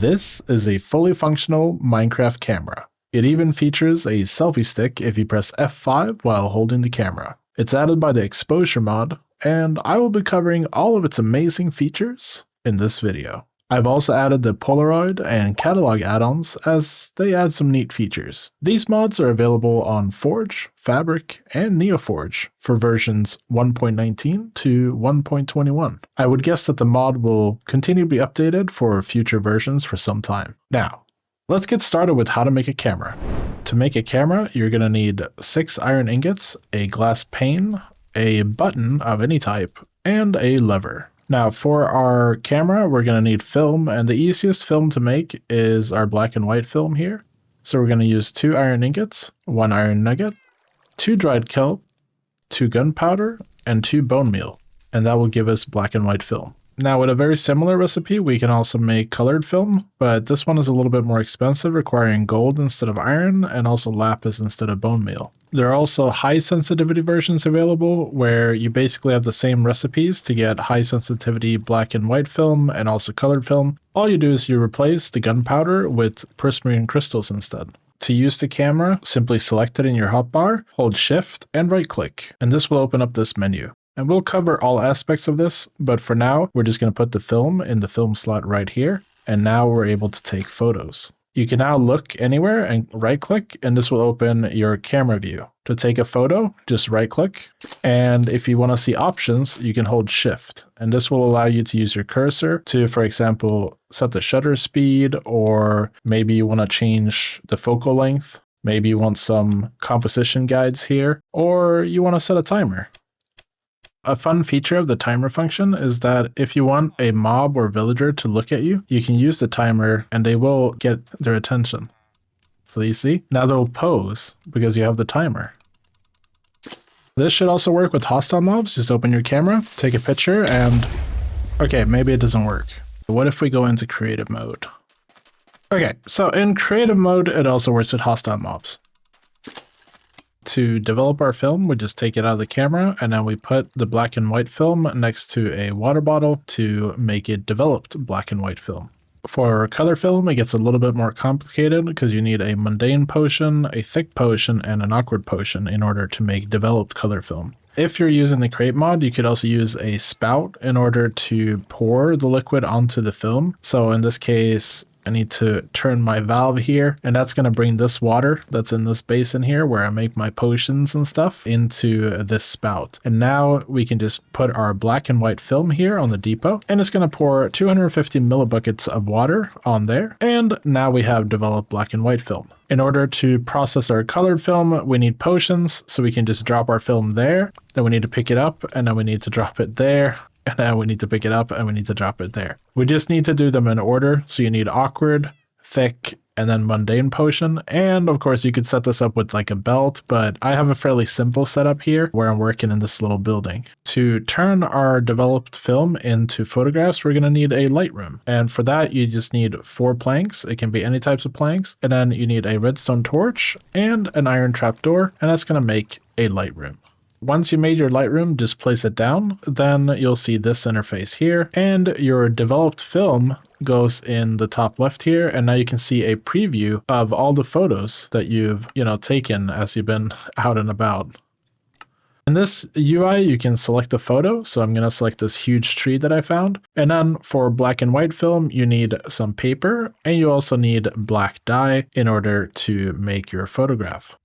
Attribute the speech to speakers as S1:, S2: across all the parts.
S1: This is a fully functional Minecraft camera. It even features a selfie stick if you press F5 while holding the camera. It's added by the Exposure mod, and I will be covering all of its amazing features in this video. I've also added the Polaroid and Catalog add-ons as they add some neat features. These mods are available on Forge, Fabric, and NeoForge for versions 1.19 to 1.21. I would guess that the mod will continue to be updated for future versions for some time. Now, let's get started with how to make a camera. To make a camera, you're going to need 6 iron ingots, a glass pane, a button of any type, and a lever. Now for our camera, we're going to need film, and the easiest film to make is our black and white film here. So we're going to use 2 iron ingots, 1 iron nugget, 2 dried kelp, 2 gunpowder, and 2 bone meal, and that will give us black and white film. Now with a very similar recipe, we can also make colored film, but this one is a little bit more expensive, requiring gold instead of iron and also lapis instead of bone meal. There are also high sensitivity versions available where you basically have the same recipes to get high sensitivity black and white film and also colored film. All you do is you replace the gunpowder with prismarine crystals instead. To use the camera, simply select it in your hotbar, hold shift and right click, and this will open up this menu. And we'll cover all aspects of this, but for now, we're just going to put the film in the film slot right here, and now we're able to take photos. You can now look anywhere and right-click, and this will open your camera view. To take a photo, just right-click, and if you want to see options, you can hold shift, and this will allow you to use your cursor to, for example, set the shutter speed, or maybe you want to change the focal length, maybe you want some composition guides here, or you want to set a timer. A fun feature of the timer function is that if you want a mob or villager to look at you, you can use the timer and they will get their attention. So you see, now they'll pose because you have the timer. This should also work with hostile mobs. Just open your camera, take a picture, and okay, maybe it doesn't work. What if we go into creative mode? Okay, so in creative mode, it also works with hostile mobs. To develop our film, we just take it out of the camera and then we put the black and white film next to a water bottle to make it developed black and white film. For color film, it gets a little bit more complicated because you need a mundane potion, a thick potion, and an awkward potion in order to make developed color film. If you're using the crate mod, you could also use a spout in order to pour the liquid onto the film. So in this case, I need to turn my valve here, and that's going to bring this water that's in this basin here where I make my potions and stuff into this spout. And now we can just put our black and white film here on the depot, and it's going to pour 250 millibuckets of water on there. And now we have developed black and white film. In order to process our colored film, we need potions, so we can just drop our film there. Then we need to pick it up, and then we need to drop it there. And now we need to pick it up and we need to drop it there. We just need to do them in order. So you need awkward, thick, and then mundane potion. And of course you could set this up with like a belt, but I have a fairly simple setup here where I'm working in this little building. To turn our developed film into photographs, we're going to need a Lightroom. And for that, you just need 4 planks. It can be any types of planks. And then you need a redstone torch and an iron trapdoor. And that's going to make a Lightroom. Once you made your Lightroom, just place it down, then you'll see this interface here, and your developed film goes in the top left here, and now you can see a preview of all the photos that you've, taken as you've been out and about. In this UI, you can select the photo, so I'm going to select this huge tree that I found, and then for black and white film, you need some paper, and you also need black dye in order to make your photograph.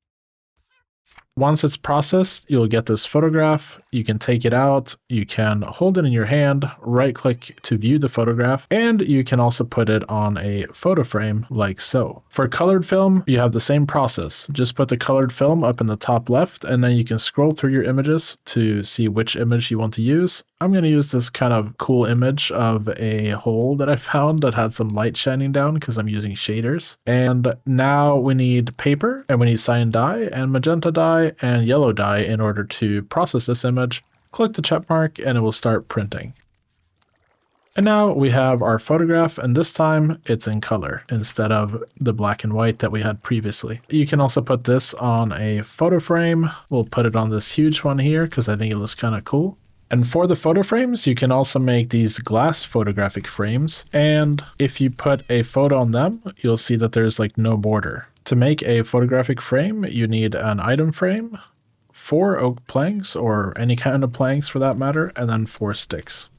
S1: Once it's processed, you'll get this photograph. You can take it out, you can hold it in your hand, right click to view the photograph, and you can also put it on a photo frame like so. For colored film, you have the same process. Just put the colored film up in the top left, and then you can scroll through your images to see which image you want to use. I'm going to use this kind of cool image of a hole that I found that had some light shining down because I'm using shaders. And now we need paper, and we need cyan dye and magenta dye and yellow dye in order to process this image. Click the check mark and it will start printing. And now we have our photograph, and this time it's in color instead of the black and white that we had previously. You can also put this on a photo frame. We'll put it on this huge one here because I think it looks kind of cool. And for the photo frames, you can also make these glass photographic frames. And if you put a photo on them, you'll see that there's like no border. To make a photographic frame, you need an item frame, 4 oak planks, or any kind of planks for that matter, and then 4 sticks.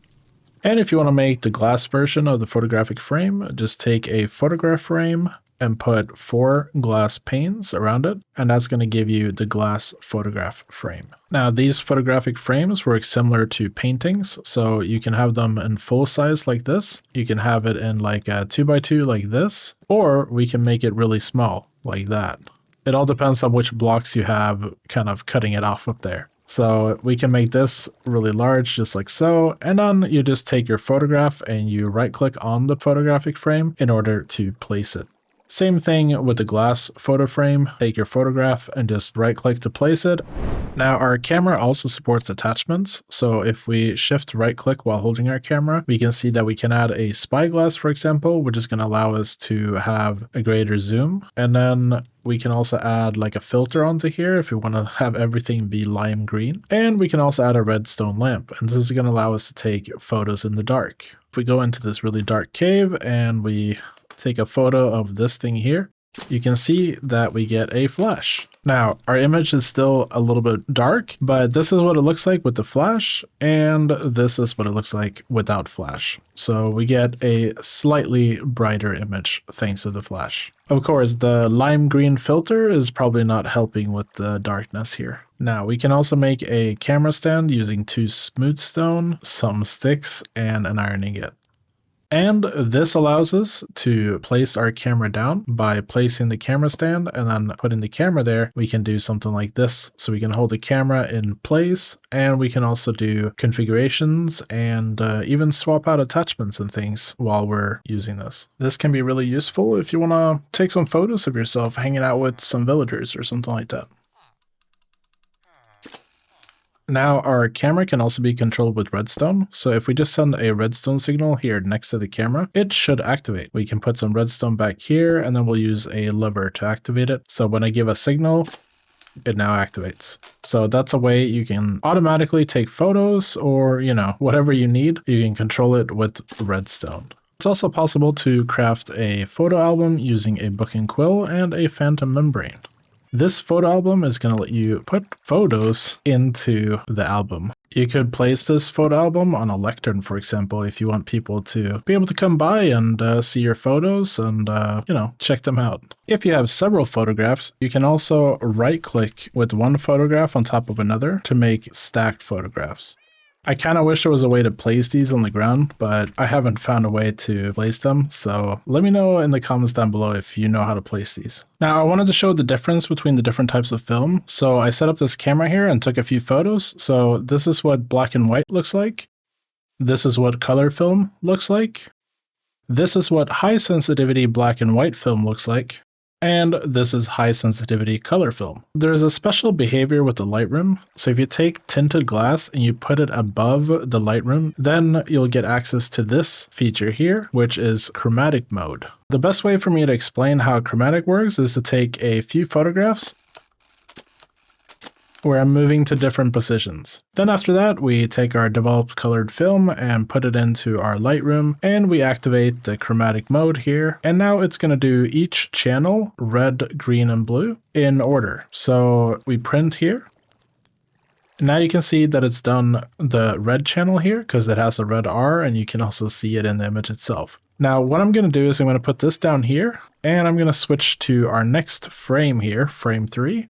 S1: And if you want to make the glass version of the photographic frame, just take a photograph frame and put 4 glass panes around it, and that's going to give you the glass photograph frame. Now, these photographic frames work similar to paintings, so you can have them in full size like this, you can have it in like a 2x2 like this, or we can make it really small like that. It all depends on which blocks you have kind of cutting it off up there. So we can make this really large, just like so, and then you just take your photograph and you right click on the photographic frame in order to place it. Same thing with the glass photo frame. Take your photograph and just right click to place it. Now our camera also supports attachments. So if we shift right click while holding our camera, we can see that we can add a spyglass, for example, which is going to allow us to have a greater zoom. And then we can also add like a filter onto here if we want to have everything be lime green. And we can also add a redstone lamp. And this is going to allow us to take photos in the dark. If we go into this really dark cave and we take a photo of this thing here, you can see that we get a flash. Now, our image is still a little bit dark, but this is what it looks like with the flash, and this is what it looks like without flash. So we get a slightly brighter image thanks to the flash. Of course, the lime green filter is probably not helping with the darkness here. Now, we can also make a camera stand using 2 smooth stone, some sticks, and an iron ingot. And this allows us to place our camera down by placing the camera stand and then putting the camera there. We can do something like this. So we can hold the camera in place, and we can also do configurations and even swap out attachments and things while we're using this. This can be really useful if you want to take some photos of yourself hanging out with some villagers or something like that. Now our camera can also be controlled with redstone. So if we just send a redstone signal here next to the camera, it should activate. We can put some redstone back here, and then we'll use a lever to activate it. So when I give a signal, it now activates. So that's a way you can automatically take photos, or, you know, whatever you need, you can control it with redstone. It's also possible to craft a photo album using a book and quill and a phantom membrane. This photo album is going to let you put photos into the album. You could place this photo album on a lectern, for example, if you want people to be able to come by and see your photos and, you know, check them out. If you have several photographs, you can also right-click with one photograph on top of another to make stacked photographs. I kind of wish there was a way to place these on the ground, but I haven't found a way to place them, so let me know in the comments down below if you know how to place these. Now, I wanted to show the difference between the different types of film, so I set up this camera here and took a few photos. So this is what black and white looks like. This is what color film looks like. This is what high sensitivity black and white film looks like. And this is high sensitivity color film. There's a special behavior with the Lightroom. So if you take tinted glass and you put it above the Lightroom, then you'll get access to this feature here, which is chromatic mode. The best way for me to explain how chromatic works is to take a few photographs where I'm moving to different positions. Then after that, we take our developed colored film and put it into our Lightroom, and we activate the chromatic mode here. And now it's going to do each channel, red, green, and blue, in order. So we print here. Now you can see that it's done the red channel here because it has a red R, and you can also see it in the image itself. Now what I'm going to do is I'm going to put this down here, and I'm going to switch to our next frame here, frame 3.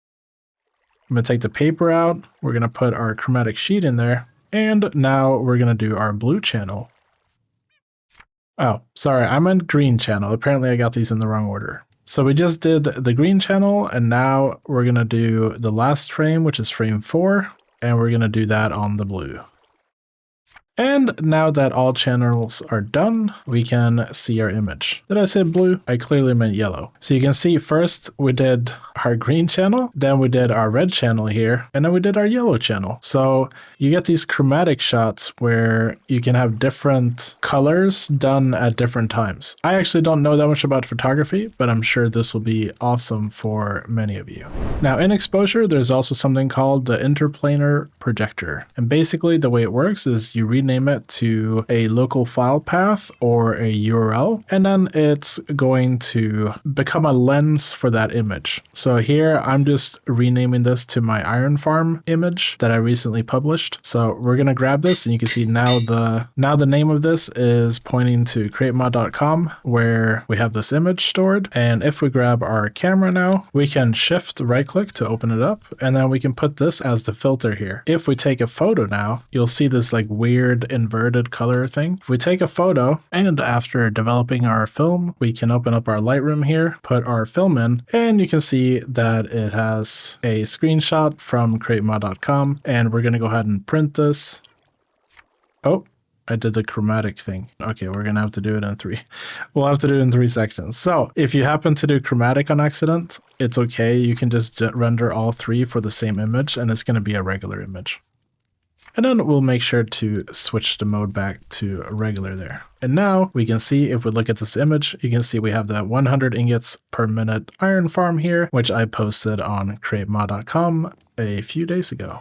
S1: I'm going to take the paper out, we're going to put our chromatic sheet in there, and now we're going to do our blue channel. Oh, sorry, I meant green channel. Apparently I got these in the wrong order. So we just did the green channel, and now we're going to do the last frame, which is frame 4, and we're going to do that on the blue. And now that all channels are done, we can see our image. Did I say blue? I clearly meant yellow. So you can see first we did our green channel, then we did our red channel here, and then we did our yellow channel. So you get these chromatic shots where you can have different colors done at different times. I actually don't know that much about photography, but I'm sure this will be awesome for many of you. Now in exposure, there's also something called the Interplanar Projector. And basically the way it works is you rename it to a local file path or a URL, and then it's going to become a lens for that image. So here I'm just renaming this to my iron farm image that I recently published. So we're gonna grab this, and you can see now the name of this is pointing to createmod.com where we have this image stored. And if we grab our camera now, we can shift right click to open it up, and then we can put this as the filter here. If we take a photo now, you'll see this like weird inverted color thing. If we take a photo, and after developing our film, we can open up our Lightroom here, put our film in, and you can see that it has a screenshot from createmod.com, and we're gonna go ahead and print this. Oh, I did the chromatic thing. Okay, we're gonna have to do it in three. We'll have to do it in 3 sections. So if you happen to do chromatic on accident, it's okay. You can just render all 3 for the same image, and it's gonna be a regular image. And then we'll make sure to switch the mode back to regular there. And now we can see, if we look at this image, you can see we have the 100 ingots per minute iron farm here, which I posted on createmod.com a few days ago.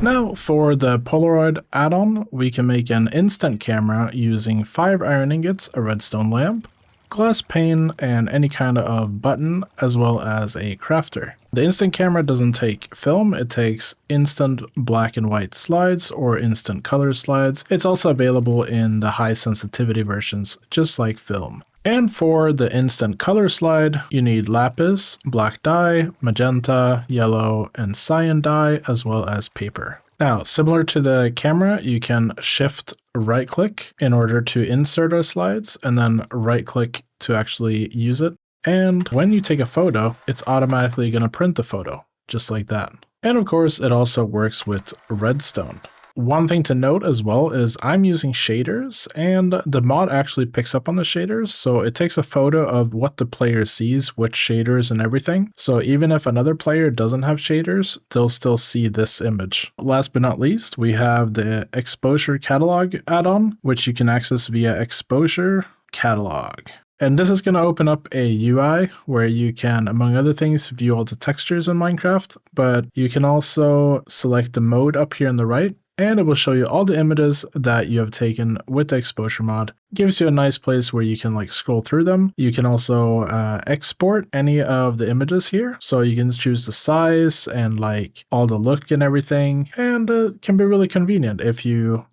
S1: Now for the Polaroid add-on, we can make an instant camera using 5 iron ingots, a redstone lamp, glass pane, and any kind of button, as well as a crafter. The instant camera doesn't take film, it takes instant black and white slides or instant color slides. It's also available in the high sensitivity versions, just like film. And for the instant color slide, you need lapis, black dye, magenta, yellow, and cyan dye, as well as paper. Now, similar to the camera, you can shift right click in order to insert our slides, and then right click to actually use it. And when you take a photo, it's automatically going to print the photo, just like that. And of course, it also works with Redstone. One thing to note as well is I'm using shaders, and the mod actually picks up on the shaders, so it takes a photo of what the player sees, which shaders and everything. So even if another player doesn't have shaders, they'll still see this image. Last but not least, we have the Exposure Catalog add-on, which you can access via Exposure Catalog. And this is going to open up a UI where you can, among other things, view all the textures in Minecraft, but you can also select the mode up here on the right, and it will show you all the images that you have taken with the exposure mod. It gives you a nice place where you can like scroll through them. You can also export any of the images here, so you can choose the size and like all the look and everything, and it can be really convenient if you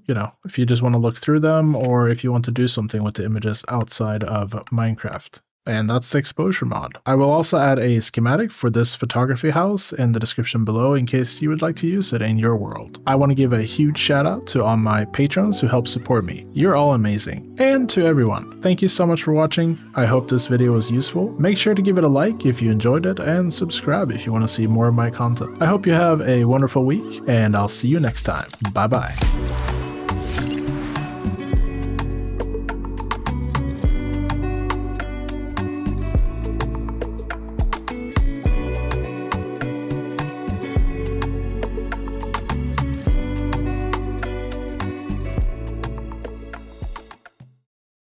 S1: just want to look through them, or if you want to do something with the images outside of Minecraft. And that's the exposure mod. I will also add a schematic for this photography house in the description below in case you would like to use it in your world. I want to give a huge shout out to all my patrons who help support me. You're all amazing. And to everyone, thank you so much for watching. I hope this video was useful. Make sure to give it a like if you enjoyed it, and subscribe if you want to see more of my content. I hope you have a wonderful week, and I'll see you next time. Bye bye.